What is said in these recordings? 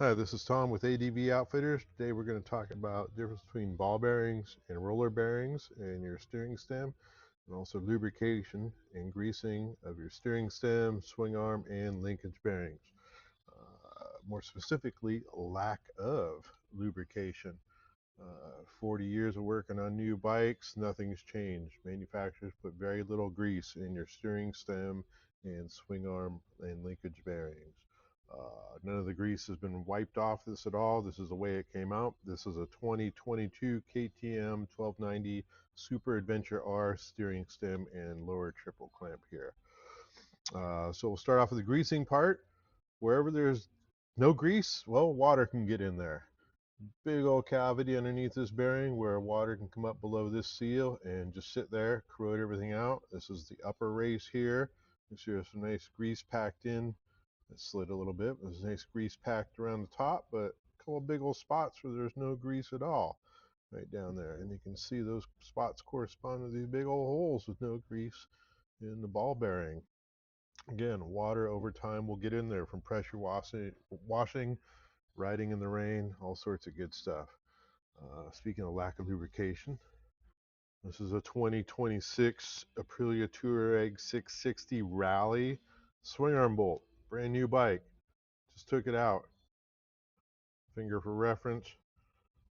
Hi, this is Tom with ADV Outfitters. Today we're going to talk about the difference between ball bearings and roller bearings in your steering stem, and also lubrication and greasing of your steering stem, swing arm, and linkage bearings. More specifically, lack of lubrication. 40 years of working on new bikes, nothing's changed. Manufacturers put very little grease in your steering stem and swing arm and linkage bearings. None of the grease has been wiped off this at all. This is the way it came out. This is a 2022 KTM 1290 Super Adventure R steering stem and lower triple clamp here. So we'll start off with the greasing part. Wherever there's no grease, well, water can get in there. Big old cavity underneath this bearing where water can come up below this seal and just sit there, corrode everything out. This is the upper race here. You see there's some nice grease packed in. It slid a little bit. There's nice grease packed around the top, but a couple of big old spots where there's no grease at all right down there. And you can see those spots correspond to these big old holes with no grease in the ball bearing. Again, water over time will get in there from pressure washing, riding in the rain, all sorts of good stuff. Speaking of lack of lubrication, this is a 2026 Aprilia Touareg 660 Rally swing arm bolt, brand new bike. Just took it out. Finger for reference,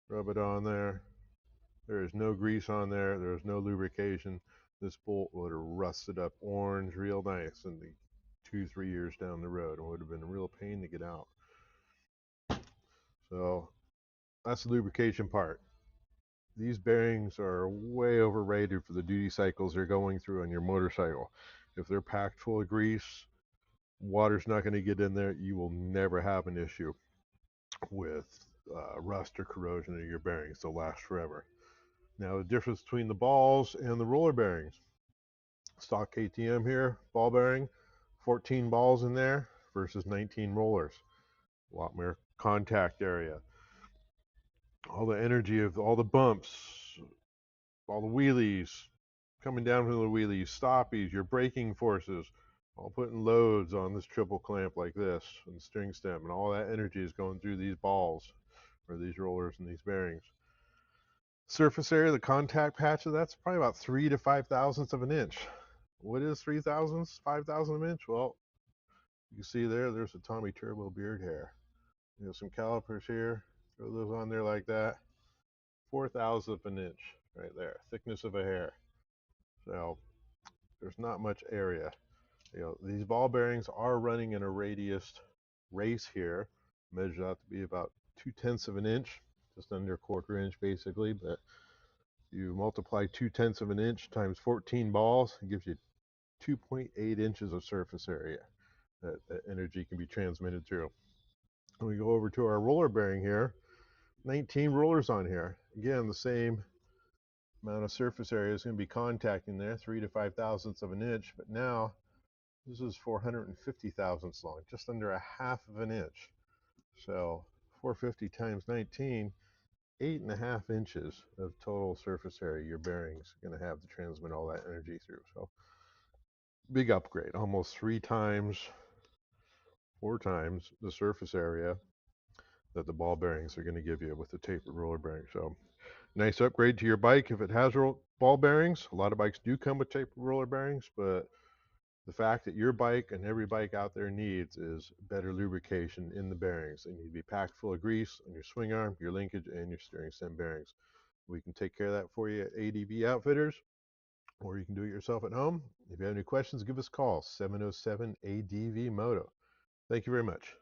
rub it on there. There is no grease on there. There is no lubrication. This bolt would have rusted up orange real nice in the 2-3 years down the road. It would have been a real pain to get out. So that's the lubrication part. These bearings are way overrated for the duty cycles they're going through on your motorcycle. If they're packed full of grease, water's not going to get in there. You will never have an issue with rust or corrosion of your bearings. They'll last forever. Now, the difference between the balls and the roller bearings. Stock KTM here, ball bearing, 14 balls in there versus 19 rollers. A lot more contact area. All the energy of all the bumps, all the wheelies, coming down from the wheelies, stoppies, your braking forces, all putting loads on this triple clamp like this and the steering stem, and all that energy is going through these balls or these rollers and these bearings. Surface area, the contact patch of that's probably about 3 to 5 thousandths of an inch. What is 3 thousandths, 5 thousandths of an inch? Well, you see there's a Tommy Turbo beard hair. You know, some calipers here, throw those on there like that. 4 thousandths of an inch right there, thickness of a hair. So there's not much area. You know, these ball bearings are running in a radius race here, measured out to be about 2/10 of an inch, just under a quarter inch basically, but you multiply 2/10 of an inch times 14 balls, it gives you 2.8 inches of surface area that energy can be transmitted through. When we go over to our roller bearing here, 19 rollers on here. Again, the same amount of surface area is going to be contacting there, 3 to 5 thousandths of an inch, but now this is 450 thousandths long, just under a half of an inch. So 450 times 19, 8.5 inches of total surface area your bearings are going to have to transmit all that energy through. So big upgrade, almost 3 times, 4 times the surface area that the ball bearings are going to give you with the tapered roller bearing. So nice upgrade to your bike if it has ball bearings. A lot of bikes do come with tapered roller bearings, but the fact that your bike and every bike out there needs is better lubrication in the bearings. They need to be packed full of grease on your swing arm, your linkage, and your steering stem bearings. We can take care of that for you at ADV Outfitters, or you can do it yourself at home. If you have any questions, give us a call, 707 ADV Moto. Thank you very much.